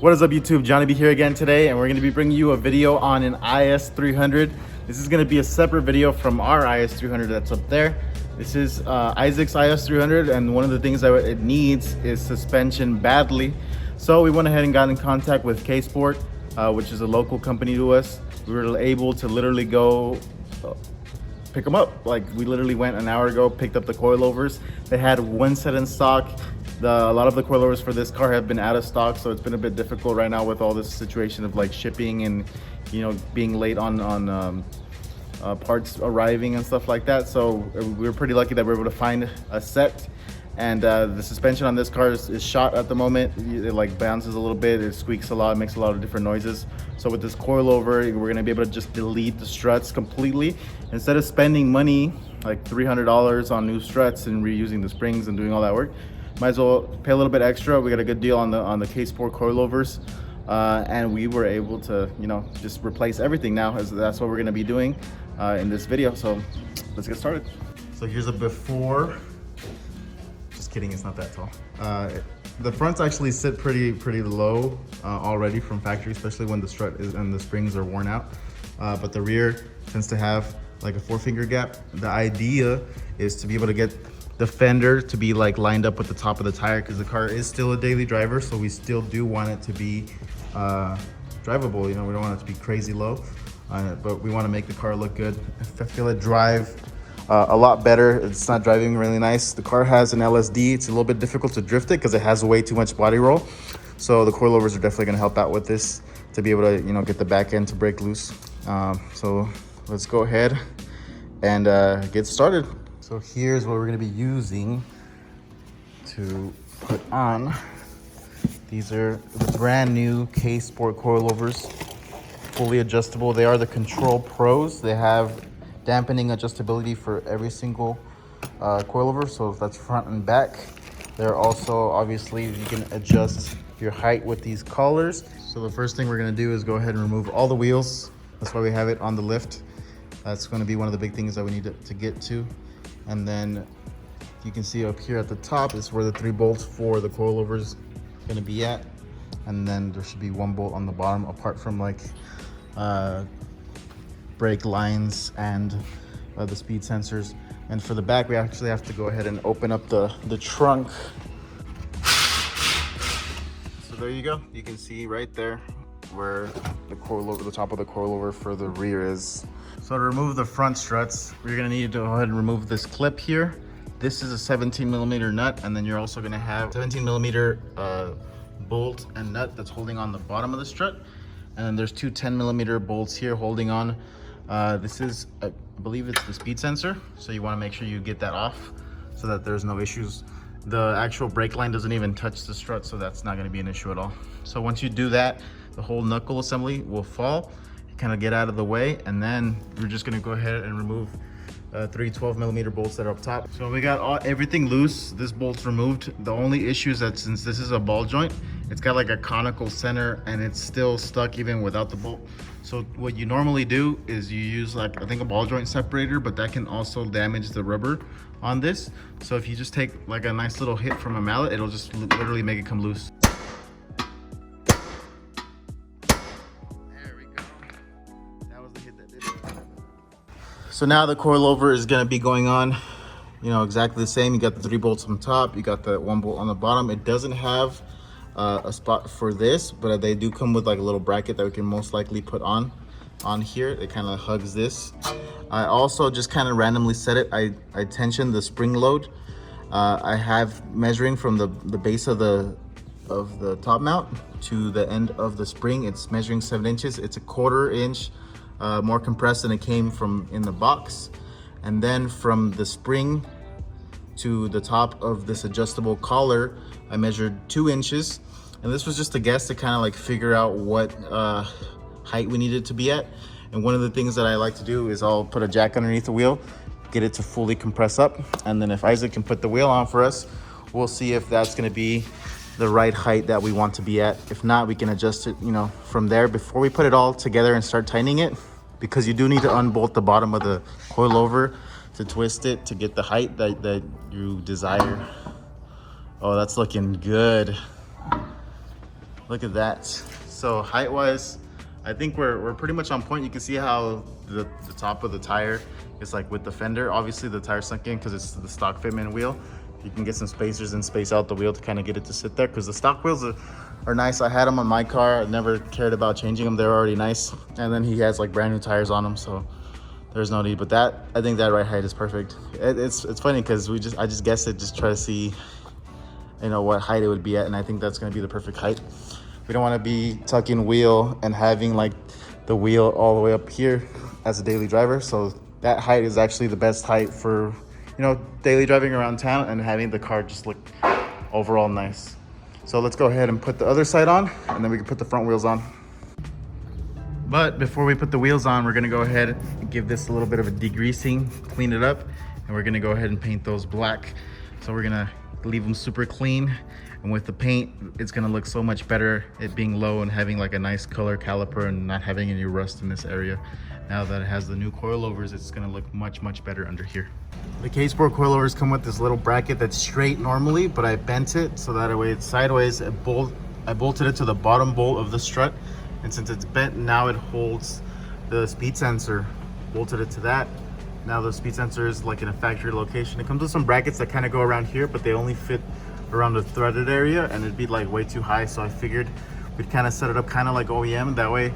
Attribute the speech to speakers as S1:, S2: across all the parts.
S1: What is up, YouTube? Jonny B here again today, and we're going to be bringing you a video on an IS300. This is going to be a separate video from our IS300 that's up there. This is Issac's IS300, and one of the things that it needs is suspension badly. So we went ahead and got in contact with Ksport, which is a local company to us. We were able to literally go pick them up. Like, we literally went an hour ago, picked up the coilovers. They had one set in stock. A lot of the coilovers for this car have been out of stock, so it's been a bit difficult right now with all this situation of like shipping and, you know, being late on parts arriving and stuff like that. So we were pretty lucky that we were able to find a set. And the suspension on this car is shot at the moment. It like bounces a little bit, it squeaks a lot, makes a lot of different noises. So with this coilover, we're gonna be able to just delete the struts completely. Instead of spending money, like $300 on new struts and reusing the springs and doing all that work, might as well pay a little bit extra. We got a good deal on the Ksport coilovers, and we were able to, you know, just replace everything now. That's what we're gonna be doing in this video. So let's get started. So here's a before. Just kidding, it's not that tall. The fronts actually sit pretty low already from factory, especially when the strut and the springs are worn out. But the rear tends to have like a 4-finger gap. The idea is to be able to get the fender to be like lined up with the top of the tire, because the car is still a daily driver, so we still do want it to be drivable. You know, we don't want it to be crazy low, but we want to make the car look good. I feel it drive a lot better. It's not driving really nice. The car has an LSD. It's a little bit difficult to drift it because it has way too much body roll. So the coilovers are definitely going to help out with this to be able to, you know, get the back end to break loose. So let's go ahead and get started. So here's what we're going to be using to put on. These are the brand new Ksport coilovers, fully adjustable. They are the Kontrol Pros. They have dampening adjustability for every single coilover, so that's front and back. They're also, obviously, you can adjust your height with these collars. So the first thing we're going to do is go ahead and remove all the wheels. That's why we have it on the lift. That's going to be one of the big things that we need to get to. And then you can see up here at the top is where the 3 bolts for the coilovers going to be at. And then there should be 1 bolt on the bottom, apart from like brake lines and the speed sensors. And for the back, we actually have to go ahead and open up the trunk. So there you go. You can see right there where the coilover, the top of the coilover for the rear is. So to remove the front struts, we're gonna need to go ahead and remove this clip here. This is a 17mm nut, and then you're also gonna have 17mm bolt and nut that's holding on the bottom of the strut. And then there's 2 10mm bolts here holding on. This is, I believe it's the speed sensor. So you wanna make sure you get that off so that there's no issues. The actual brake line doesn't even touch the strut, so that's not gonna be an issue at all. So once you do that, the whole knuckle assembly will fall. Kind of get out of the way, and then we're just going to go ahead and remove 3 12mm bolts that are up top. So we got everything loose. This bolt's removed. The only issue is that since this is a ball joint, it's got like a conical center and it's still stuck even without the bolt. So what you normally do is you use like, I think, a ball joint separator, but that can also damage the rubber on this. So if you just take like a nice little hit from a mallet, it'll just literally make it come loose. So now the coilover is going to be going on, you know, exactly the same. You got the 3 bolts on top, you got the 1 bolt on the bottom. It doesn't have a spot for this, but they do come with like a little bracket that we can most likely put on here. It kind of hugs this. I also just kind of randomly set it. I tensioned the spring load. I have measuring from the base of the top mount to the end of the spring. It's measuring 7 inches. It's a 1/4 inch more compressed than it came from in the box. And then from the spring to the top of this adjustable collar, I measured 2 inches. And this was just a guess to kind of like figure out what height we needed to be at. And one of the things that I like to do is I'll put a jack underneath the wheel, get it to fully compress up. And then if Isaac can put the wheel on for us, we'll see if that's gonna be the right height that we want to be at. If not, we can adjust it, you know, from there before we put it all together and start tightening it, because you do need to unbolt the bottom of the coilover to twist it to get the height that you desire. Oh, that's looking good. Look at that. So height wise, I think we're pretty much on point. You can see how the top of the tire is like with the fender. Obviously the tire sunk in because it's the stock fitment wheel. You can get some spacers and space out the wheel to kind of get it to sit there, because the stock wheels are nice. I had them on my car. I never cared about changing them. They're already nice. And then he has like brand new tires on them, so there's no need. But that, I think that right height is perfect. It's funny because I just guessed it, just try to see, you know, what height it would be at, and I think that's going to be the perfect height. We don't want to be tucking wheel and having like the wheel all the way up here as a daily driver. So that height is actually the best height for, you know, daily driving around town and having the car just look overall nice. So let's go ahead and put the other side on, and then we can put the front wheels on. But before we put the wheels on, we're gonna go ahead and give this a little bit of a degreasing, clean it up, and we're gonna go ahead and paint those black. So we're gonna leave them super clean, and with the paint, it's gonna look so much better, it being low and having like a nice color caliper and not having any rust in this area. Now that it has the new coilovers, it's gonna look much better under here. The Ksport coilovers come with this little bracket that's straight normally, but I bent it so that way it's sideways. I bolted it to the bottom bolt of the strut, and since it's bent, now it holds the speed sensor. Bolted it to that. Now the speed sensor is like in a factory location. It comes with some brackets that kind of go around here, but they only fit around the threaded area, and it'd be like way too high. So I figured we'd kind of set it up kind of like OEM. That way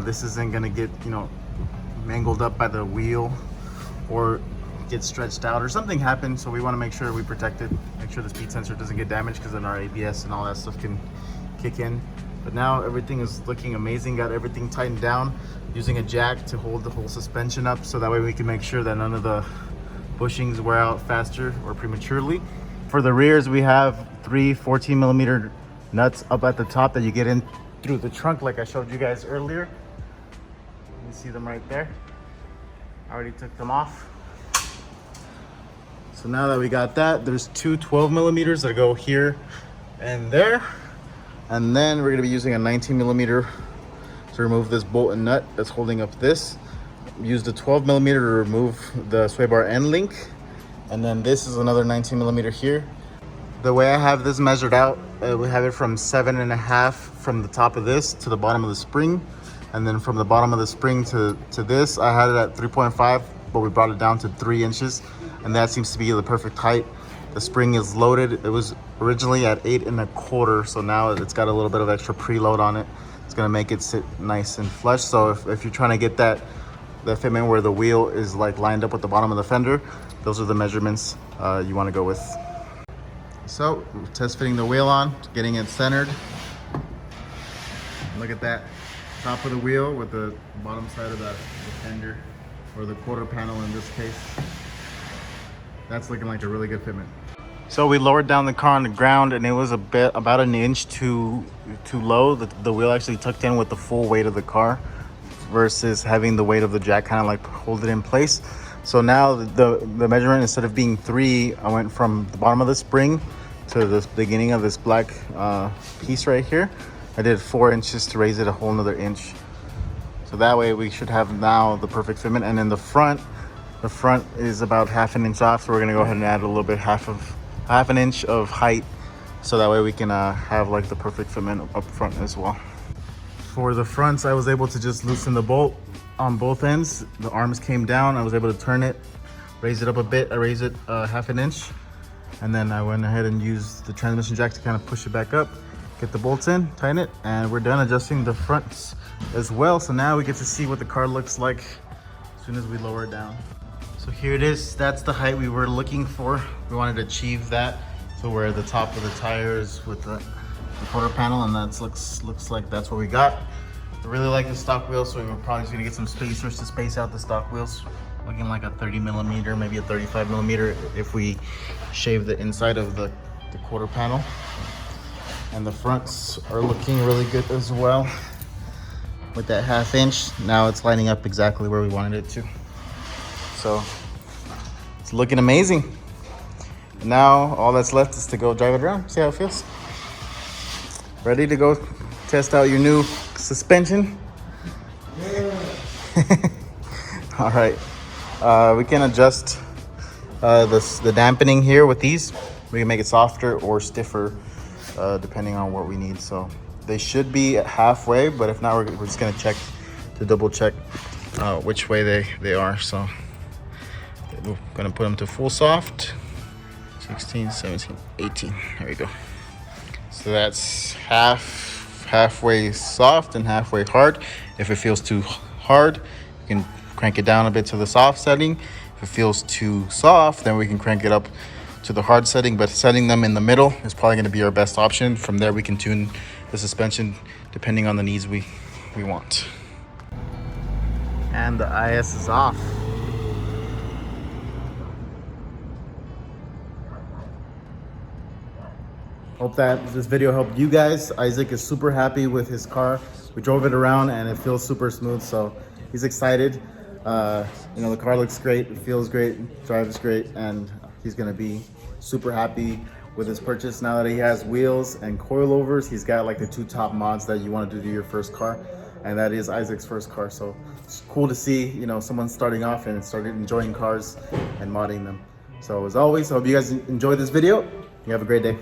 S1: this isn't gonna get, you know, mangled up by the wheel or get stretched out or something happen. So we want to make sure we protect it, make sure the speed sensor doesn't get damaged, because then our ABS and all that stuff can kick in. But now everything is looking amazing. Got everything tightened down using a jack to hold the whole suspension up, so that way we can make sure that none of the bushings wear out faster or prematurely. For the rears, we have 3 14mm nuts up at the top that you get in through the trunk like I showed you guys earlier. You see them right there. I already took them off. So now that we got that, there's 2 12mm that go here and there. And then we're gonna be using a 19mm to remove this bolt and nut that's holding up this. Use the 12mm to remove the sway bar end link. And then this is another 19mm here. The way I have this measured out, we have it from 7.5 from the top of this to the bottom of the spring. And then from the bottom of the spring to this, I had it at 3.5, but we brought it down to 3 inches. And that seems to be the perfect height. The spring is loaded. It was originally at 8.25, so now it's got a little bit of extra preload on it. It's gonna make it sit nice and flush. So if you're trying to get that fitment where the wheel is like lined up with the bottom of the fender, those are the measurements you wanna go with. So test fitting the wheel on, getting it centered. Look at that. Top of the wheel with the bottom side of the fender, or the quarter panel in this case. That's looking like a really good fitment. So we lowered down the car on the ground, and it was about an inch too low. The wheel actually tucked in with the full weight of the car versus having the weight of the jack kind of like hold it in place. So now the measurement, instead of being 3, I went from the bottom of the spring to the beginning of this black piece right here. I did 4 inches to raise it a whole another inch. So that way we should have now the perfect fitment. And in the front is about 1/2 inch off. So we're gonna go ahead and add a little bit, half an inch of height. So that way we can have like the perfect fitment up front as well. For the fronts, I was able to just loosen the bolt on both ends. The arms came down. I was able to turn it, raise it up a bit. I raised it 1/2 inch. And then I went ahead and used the transmission jack to kind of push it back up. Get the bolts in, tighten it, and we're done adjusting the fronts as well. So now we get to see what the car looks like as soon as we lower it down. So here it is. That's the height we were looking for. We wanted to achieve that. So where the top of the tire is with the quarter panel, and that looks like that's what we got. I really like the stock wheels, so we're probably just gonna get some spacers to space out the stock wheels. Looking like a 30mm, maybe a 35mm if we shave the inside of the quarter panel. And the fronts are looking really good as well. With that 1/2 inch, now it's lining up exactly where we wanted it to. So it's looking amazing. And now all that's left is to go drive it around, see how it feels. Ready to go test out your new suspension? Yeah. All right, we can adjust the dampening here with these. We can make it softer or stiffer depending on what we need. So They should be halfway, but if not, we're just gonna check to double check which way they are. So we're gonna put them to full soft. 16, 17, 18. There we go. So that's halfway soft and halfway hard. If it feels too hard, you can crank it down a bit to the soft setting. If it feels too soft, then we can crank it up to the hard setting, but setting them in the middle is probably going to be our best option. From there, we can tune the suspension depending on the needs we want. And the IS is off. Hope that this video helped you guys. Isaac is super happy with his car. We drove it around and it feels super smooth, so he's excited. You know, the car looks great, it feels great, drives great, and he's gonna be super happy with his purchase. Now that he has wheels and coilovers, he's got like the 2 top mods that you want to do to your first car, and that is Isaac's first car. So it's cool to see, you know, someone starting off and started enjoying cars and modding them. So as always, I hope you guys enjoyed this video. You have a great day.